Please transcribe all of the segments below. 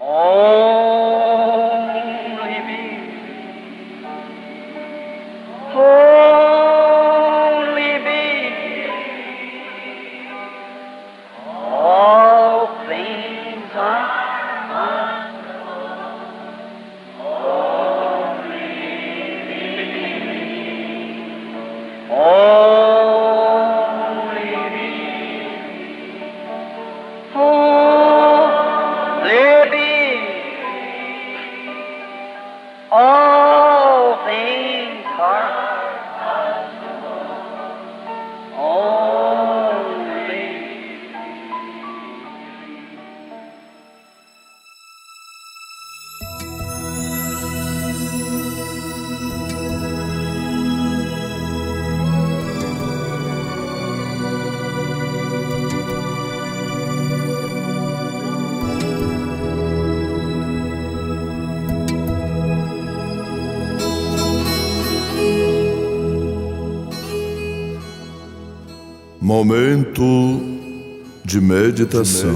Only me. Only me. All things are only me. All things are only. Momento de meditação.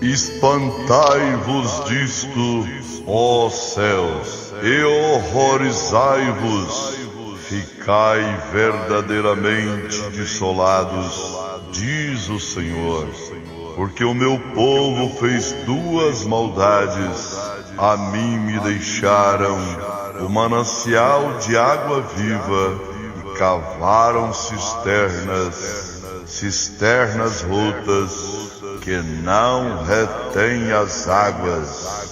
Espantai-vos disto, ó céus, e horrorizai-vos, ficai verdadeiramente desolados, diz o Senhor, porque o meu povo fez duas maldades, a mim me deixaram o manancial de água viva e cavaram cisternas rotas, que não retém as águas.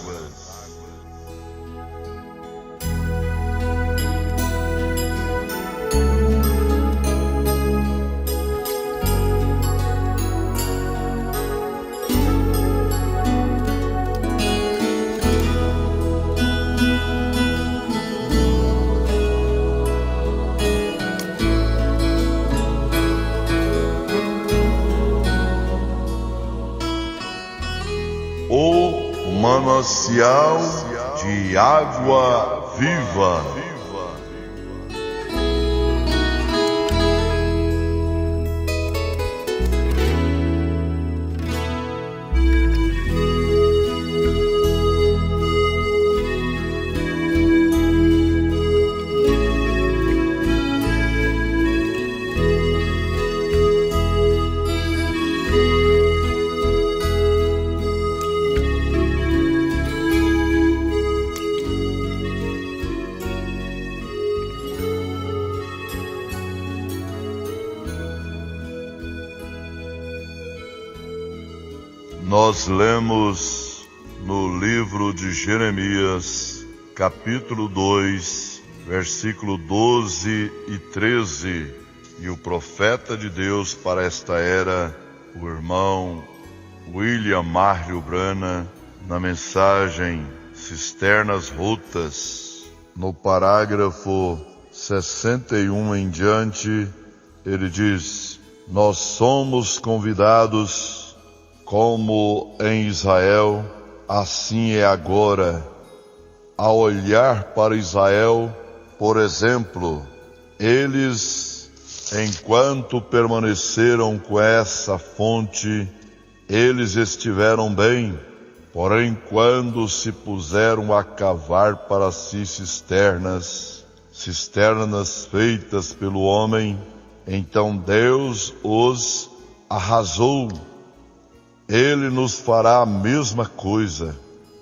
O manancial de água viva. Nós lemos no livro de Jeremias, capítulo 2, versículo 12 e 13, e o profeta de Deus para esta era, o irmão William Marley Branham, na mensagem Cisternas Rotas, no parágrafo 61 em diante, ele diz: nós somos convidados, como em Israel, assim é agora, a olhar para Israel, por exemplo, eles, enquanto permaneceram com essa fonte, eles estiveram bem, porém quando se puseram a cavar para si cisternas feitas pelo homem, então Deus os arrasou. Ele nos fará a mesma coisa.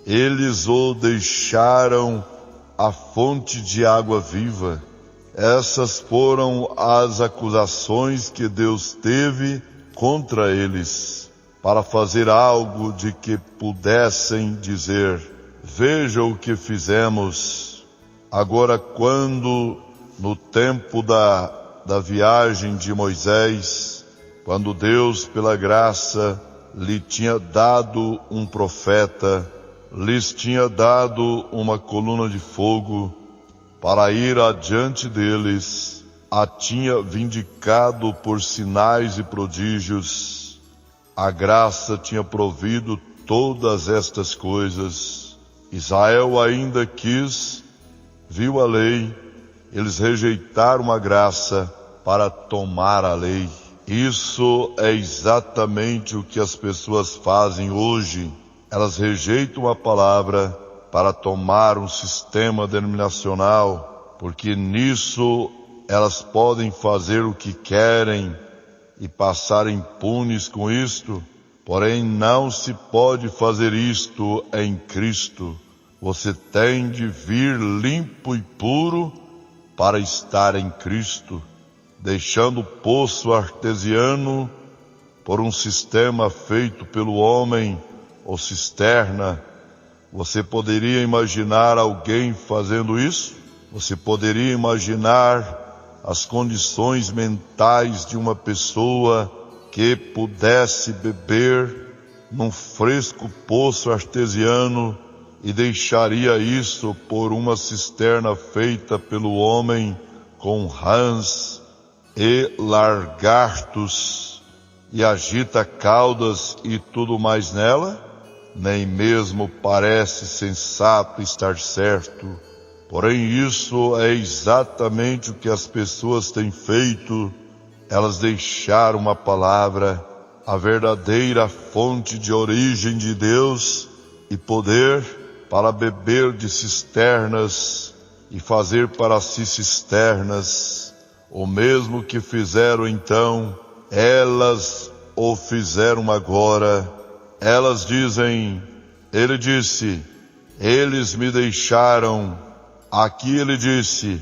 Eles o deixaram a fonte de água viva. Essas foram as acusações que Deus teve contra eles, para fazer algo de que pudessem dizer: veja o que fizemos. Agora, quando no tempo da viagem de Moisés, quando Deus, pela graça, lhe tinha dado um profeta, lhes tinha dado uma coluna de fogo para ir adiante deles, a tinha vindicado por sinais e prodígios, a graça tinha provido todas estas coisas. Israel ainda viu a lei, eles rejeitaram a graça para tomar a lei. Isso é exatamente o que as pessoas fazem hoje. Elas rejeitam a palavra para tomar um sistema denominacional, porque nisso elas podem fazer o que querem e passar impunes com isto. Porém, não se pode fazer isto em Cristo. Você tem de vir limpo e puro para estar em Cristo, deixando o poço artesiano por um sistema feito pelo homem ou cisterna. Você poderia imaginar alguém fazendo isso? Você poderia imaginar as condições mentais de uma pessoa que pudesse beber num fresco poço artesiano e deixaria isso por uma cisterna feita pelo homem com rãs e lagartos e agita caudas e tudo mais nela? Nem mesmo parece sensato estar certo. Porém, isso é exatamente o que as pessoas têm feito. Elas deixaram a palavra, a verdadeira fonte de origem de Deus e poder, para beber de cisternas e fazer para si cisternas. O mesmo que fizeram então, elas o fizeram agora. Elas dizem, ele disse, eles me deixaram. Aqui ele disse,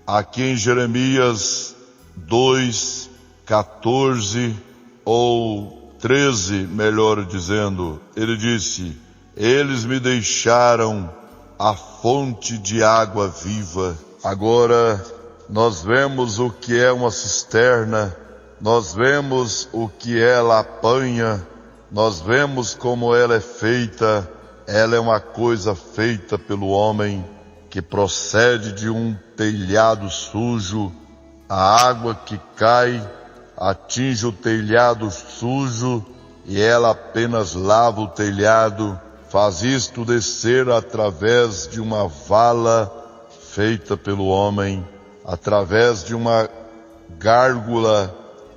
aqui em Jeremias 2, 14 ou 13, melhor dizendo, ele disse, eles me deixaram a fonte de água viva. Agora, nós vemos o que é uma cisterna, nós vemos o que ela apanha, nós vemos como ela é feita. Ela é uma coisa feita pelo homem, que procede de um telhado sujo. A água que cai atinge o telhado sujo e ela apenas lava o telhado. Faz isto descer através de uma vala feita pelo homem, através de uma gárgula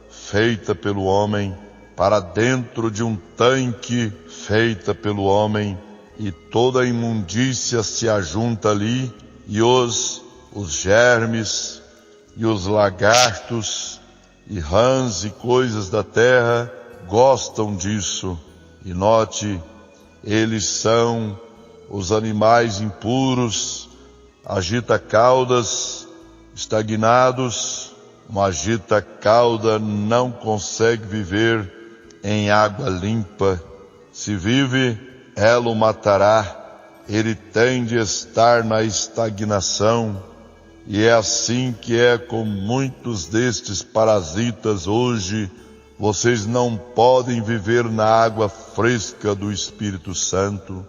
feita pelo homem, para dentro de um tanque feita pelo homem, e toda a imundícia se ajunta ali, e os germes, e os lagartos, e rãs e coisas da terra gostam disso. E note, eles são os animais impuros, agita-caudas, estagnados. Uma agita-cauda não consegue viver em água limpa. Se vive, ela o matará. Ele tem de estar na estagnação. E é assim que é com muitos destes parasitas hoje. Vocês não podem viver na água fresca do Espírito Santo.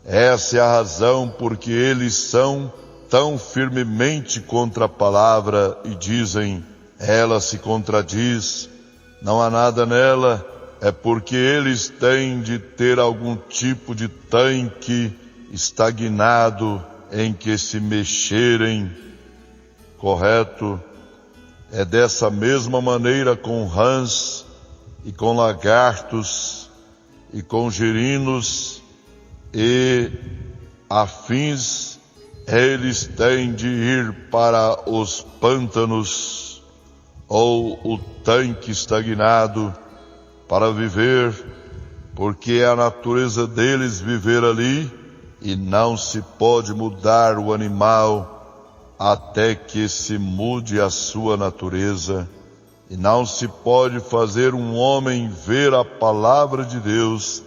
Essa é a razão porque eles são tão firmemente contra a palavra e dizem, ela se contradiz, não há nada nela. É porque eles têm de ter algum tipo de tanque estagnado em que se mexerem, correto? É dessa mesma maneira com rãs e com lagartos e com girinos e afins. Eles têm de ir para os pântanos ou o tanque estagnado para viver, porque é a natureza deles viver ali, e não se pode mudar o animal até que se mude a sua natureza. E não se pode fazer um homem ver a palavra de Deus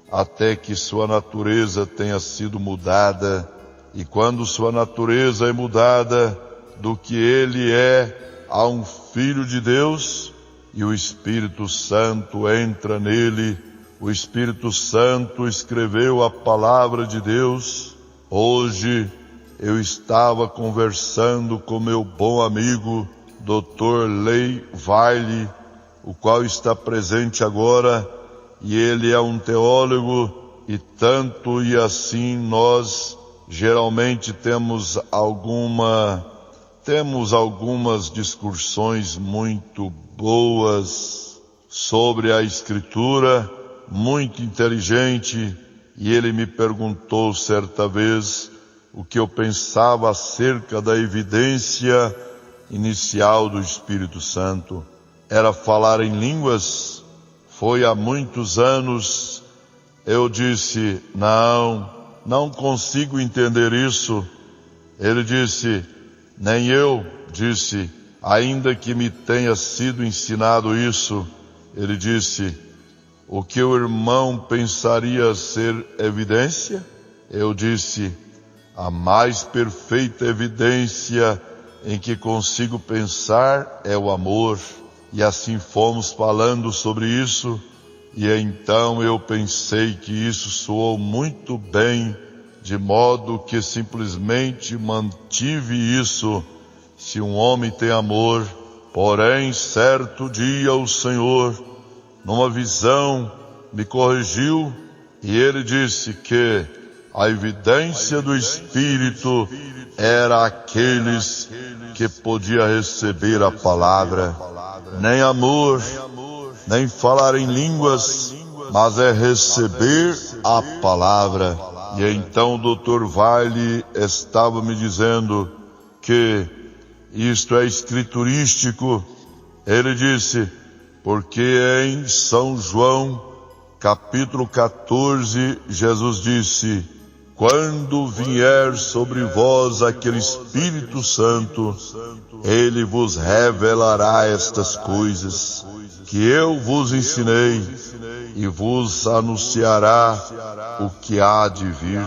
até que sua natureza tenha sido mudada. E quando sua natureza é mudada do que ele é a um filho de Deus, e o Espírito Santo entra nele, o Espírito Santo escreveu a palavra de Deus. Hoje eu estava conversando com meu bom amigo, Dr. Lei Wiley, o qual está presente agora, e ele é um teólogo, e tanto e assim nós geralmente temos algumas discussões muito boas sobre a Escritura, muito inteligente, e ele me perguntou certa vez o que eu pensava acerca da evidência inicial do Espírito Santo. Era falar em línguas? Foi há muitos anos. Eu disse, não consigo entender isso. Ele disse, nem eu. Disse, ainda que me tenha sido ensinado isso. Ele disse, o que o irmão pensaria ser evidência? Eu disse, a mais perfeita evidência em que consigo pensar é o amor. E assim fomos falando sobre isso, e então eu pensei que isso soou muito bem, de modo que simplesmente mantive isso. Se um homem tem amor, porém certo dia o Senhor, numa visão, me corrigiu, e ele disse que a evidência do Espírito era aqueles que podia receber a palavra. Nem amor, nem falar em línguas, mas é receber a palavra. E então o Dr. Wiley estava me dizendo que isto é escriturístico. Ele disse, porque em São João, capítulo 14, Jesus disse, quando vier sobre vós aquele Espírito Santo, ele vos revelará estas coisas que eu vos ensinei e vos anunciará o que há de vir.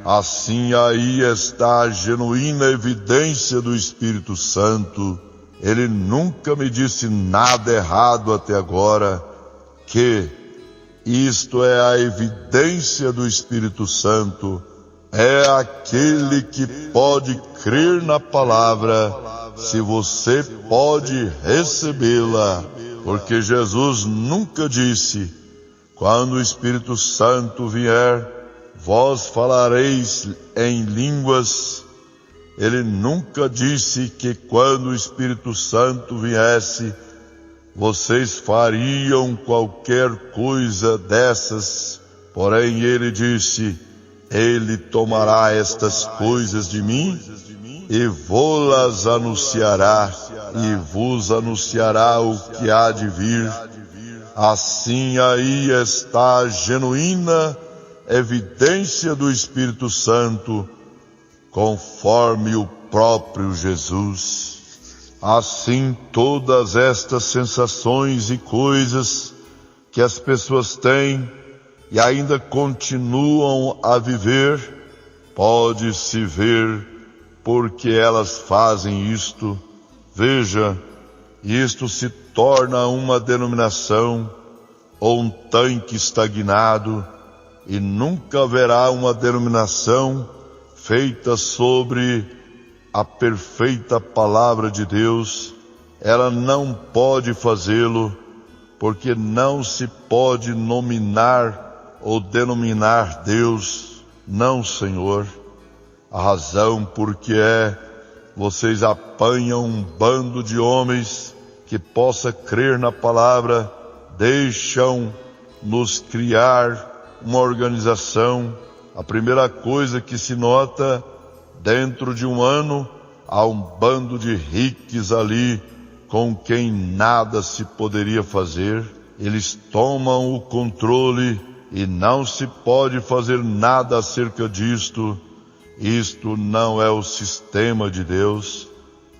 Assim aí está a genuína evidência do Espírito Santo. Ele nunca me disse nada errado até agora, que isto é a evidência do Espírito Santo. É aquele que pode crer na palavra, se você pode recebê-la. Porque Jesus nunca disse, quando o Espírito Santo vier, vós falareis em línguas. Ele nunca disse que quando o Espírito Santo viesse, vocês fariam qualquer coisa dessas. Porém ele disse, ele tomará estas coisas de mim e vô-las anunciará, e vos anunciará o que há de vir. Assim aí está a genuína evidência do Espírito Santo, conforme o próprio Jesus. Assim, todas estas sensações e coisas que as pessoas têm e ainda continuam a viver, pode-se ver porque elas fazem isto. Veja, isto se torna uma denominação ou um tanque estagnado, e nunca haverá uma denominação feita sobre a perfeita palavra de Deus. Ela não pode fazê-lo, porque não se pode nominar ou denominar Deus, não, Senhor. A razão porque vocês apanham um bando de homens que possa crer na palavra, deixam-nos criar uma organização. A primeira coisa que se nota, dentro de um ano, há um bando de ricos ali, com quem nada se poderia fazer. Eles tomam o controle e não se pode fazer nada acerca disto. Isto não é o sistema de Deus,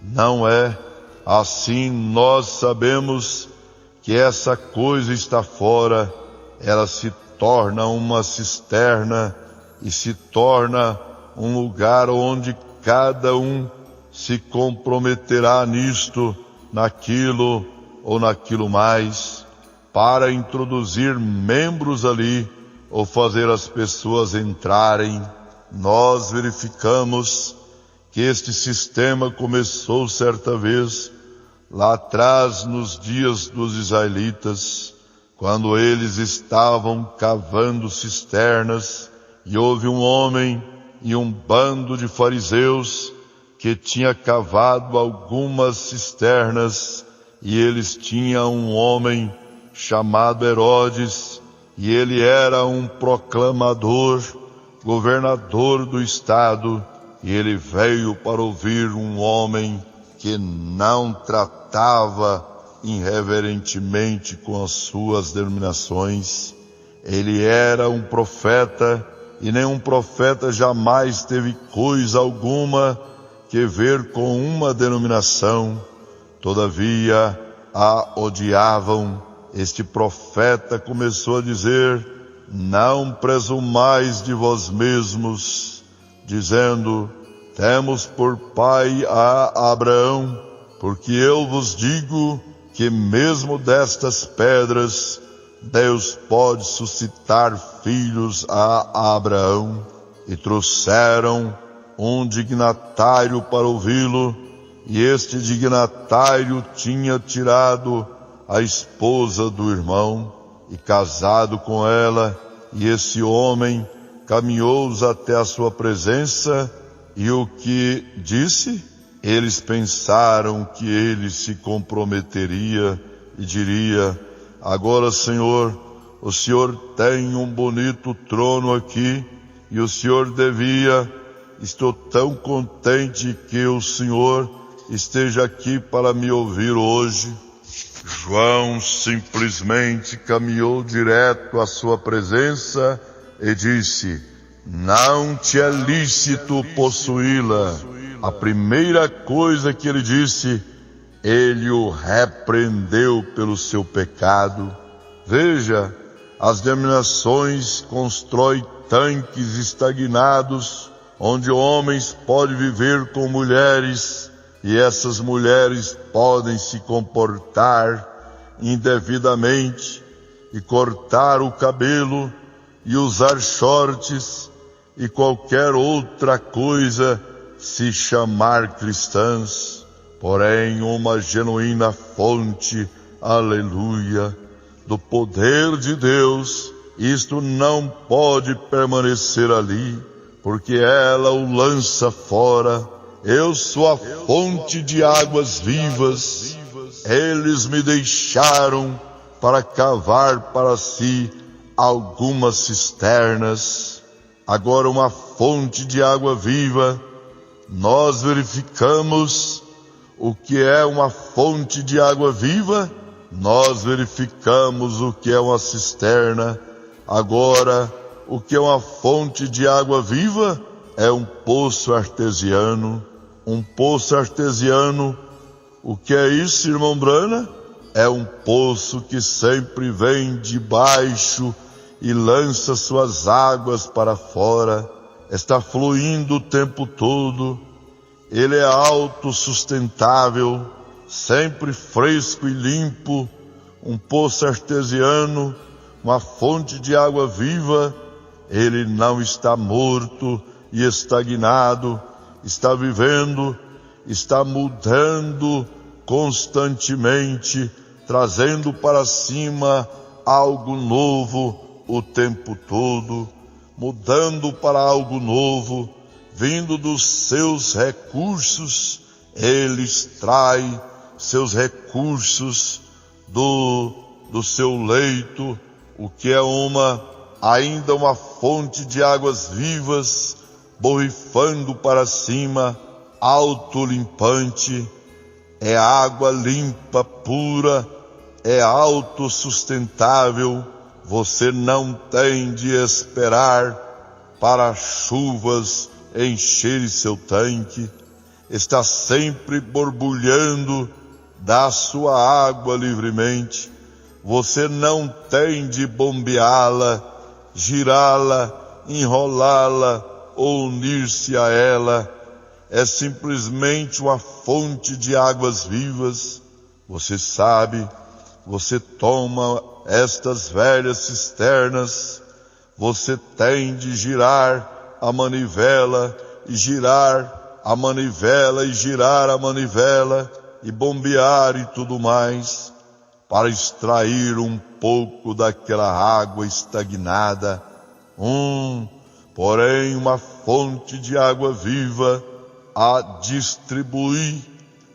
não é. Assim nós sabemos que essa coisa está fora, ela se torna uma cisterna e se torna um lugar onde cada um se comprometerá nisto, naquilo ou naquilo mais, para introduzir membros ali ou fazer as pessoas entrarem. Nós verificamos que este sistema começou certa vez, lá atrás, nos dias dos israelitas. Quando eles estavam cavando cisternas, e houve um homem e um bando de fariseus que tinha cavado algumas cisternas, e eles tinham um homem chamado Herodes, e ele era um proclamador, governador do estado, e ele veio para ouvir um homem que não tratava irreverentemente com as suas denominações. Ele era um profeta, e nenhum profeta jamais teve coisa alguma que ver com uma denominação. Todavia a odiavam. Este profeta começou a dizer: não presumais de vós mesmos, dizendo: temos por pai a Abraão, porque eu vos digo que mesmo destas pedras Deus pode suscitar filhos a Abraão. E trouxeram um dignatário para ouvi-lo, e este dignatário tinha tirado a esposa do irmão e casado com ela, e esse homem caminhou-os até a sua presença, e o que disse? Eles pensaram que ele se comprometeria e diria: agora, Senhor, o Senhor tem um bonito trono aqui, e o Senhor devia. Estou tão contente que o Senhor esteja aqui para me ouvir hoje. João simplesmente caminhou direto à sua presença e disse: não te é lícito possuí-la. A primeira coisa que ele disse, ele o repreendeu pelo seu pecado. Veja, as denominações constroem tanques estagnados, onde homens podem viver com mulheres, e essas mulheres podem se comportar indevidamente, e cortar o cabelo, e usar shorts, e qualquer outra coisa, se chamar cristãs. Porém, uma genuína fonte, aleluia, do poder de Deus, isto não pode permanecer ali, porque ela o lança fora. Eu sou a fonte de águas vivas. Eles me deixaram para cavar para si algumas cisternas. Agora uma fonte de água viva. Nós verificamos o que é uma fonte de água viva. Nós verificamos o que é uma cisterna. Agora, o que é uma fonte de água viva? É um poço artesiano. Um poço artesiano, o que é isso, irmão Brana? É um poço que sempre vem de baixo e lança suas águas para fora. Está fluindo o tempo todo. Ele é autossustentável, sempre fresco e limpo. Um poço artesiano, uma fonte de água viva. Ele não está morto e estagnado. Está vivendo, está mudando constantemente, trazendo para cima algo novo o tempo todo, mudando para algo novo, vindo dos seus recursos. Ele extrai seus recursos do seu leito, o que é ainda uma fonte de águas vivas, borrifando para cima, autolimpante. É água limpa, pura, é autossustentável. Você não tem de esperar para chuvas encherem seu tanque. Está sempre borbulhando da sua água livremente. Você não tem de bombeá-la, girá-la, enrolá-la ou unir-se a ela. É simplesmente uma fonte de águas vivas. Você sabe, você toma estas velhas cisternas, você tem de girar a manivela, e girar a manivela, e girar a manivela, e bombear e tudo mais. para extrair um pouco daquela água estagnada. Porém, uma fonte de água viva a distribuir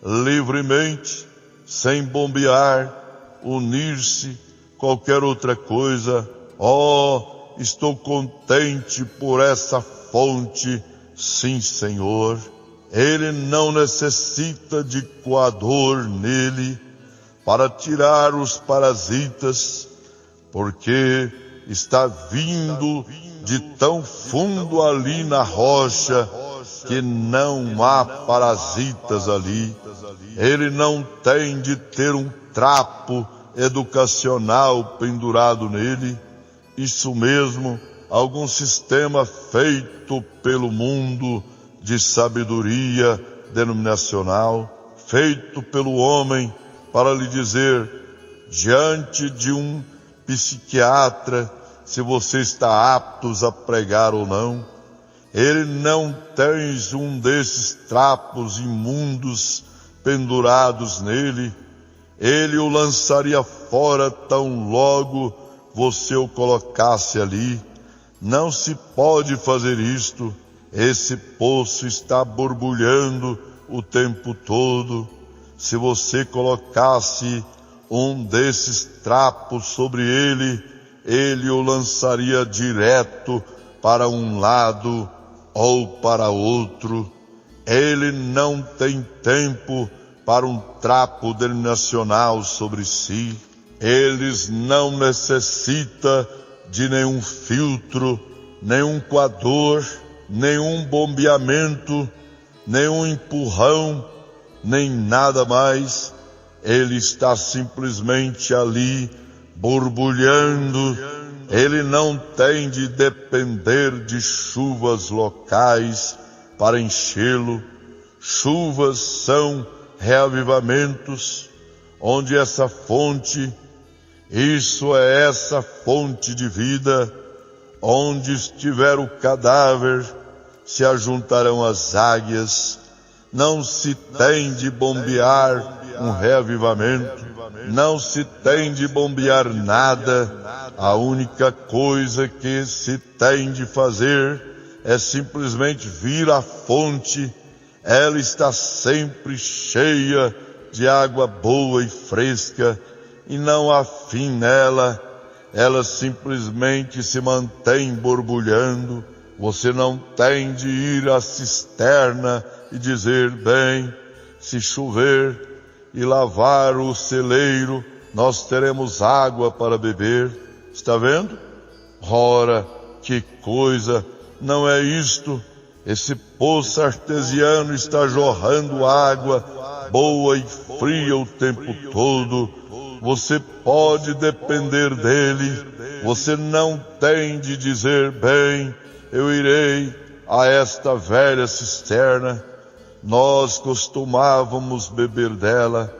livremente, sem bombear, unir-se, qualquer outra coisa. Estou contente por essa fonte, sim, Senhor. Ele não necessita de coador nele para tirar os parasitas, porque está vindo de tão fundo ali na rocha que não há parasitas ali. Ele não tem de ter um trapo educacional pendurado nele. Isso mesmo, algum sistema feito pelo mundo de sabedoria denominacional, feito pelo homem para lhe dizer, diante de um psiquiatra, se você está apto a pregar ou não. Ele não tem um desses trapos imundos pendurados nele. Ele o lançaria fora tão logo você o colocasse ali. Não se pode fazer isto. Esse poço está borbulhando o tempo todo. Se você colocasse um desses trapos sobre ele, ele o lançaria direto para um lado ou para outro. Ele não tem tempo para um trapo denominacional sobre si. Eles não necessitam de nenhum filtro, nenhum coador, nenhum bombeamento, nenhum empurrão, nem nada mais. Ele está simplesmente ali, borbulhando. Ele não tem de depender de chuvas locais para enchê-lo. Chuvas são reavivamentos, onde essa fonte, isso é essa fonte de vida, onde estiver o cadáver, se ajuntarão as águias. Não se tem de bombear um reavivamento, não se tem de bombear nada. A única coisa que se tem de fazer é simplesmente vir à fonte. Ela está sempre cheia de água boa e fresca, e não há fim nela. Ela simplesmente se mantém borbulhando. Você não tem de ir à cisterna e dizer, bem, se chover e lavar o celeiro, nós teremos água para beber. Está vendo? Ora, que coisa! Não é isto. Esse poço artesiano está jorrando água boa e fria o tempo todo. Você pode depender dele. Você não tem de dizer, bem, eu irei a esta velha cisterna. Nós costumávamos beber dela,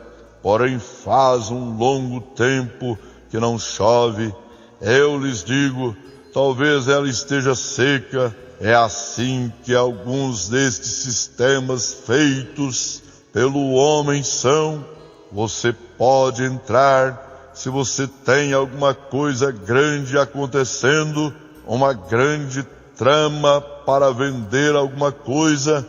porém faz um longo tempo que não chove. Eu lhes digo, talvez ela esteja seca. É assim que alguns destes sistemas feitos pelo homem são. Você pode entrar se você tem alguma coisa grande acontecendo, uma grande trama para vender alguma coisa,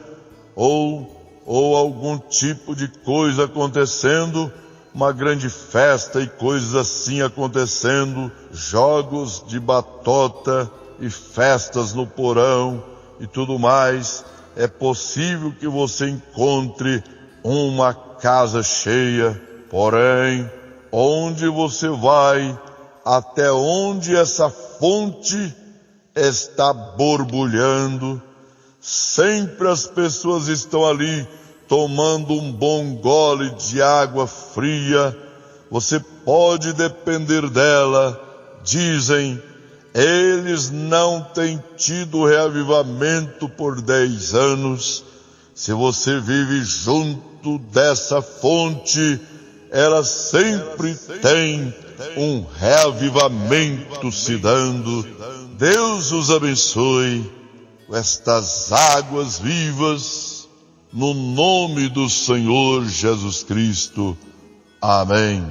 ou algum tipo de coisa acontecendo, uma grande festa e coisas assim acontecendo, jogos de batota e festas no porão e tudo mais. É possível que você encontre uma casa cheia, porém, onde você vai, até onde essa fonte está borbulhando, sempre as pessoas estão ali tomando um bom gole de água fria. Você pode depender dela. Dizem, eles não têm tido reavivamento por 10 anos. Se você vive junto dessa fonte, ela sempre tem um reavivamento se dando. Deus os abençoe com estas águas vivas, no nome do Senhor Jesus Cristo. Amém.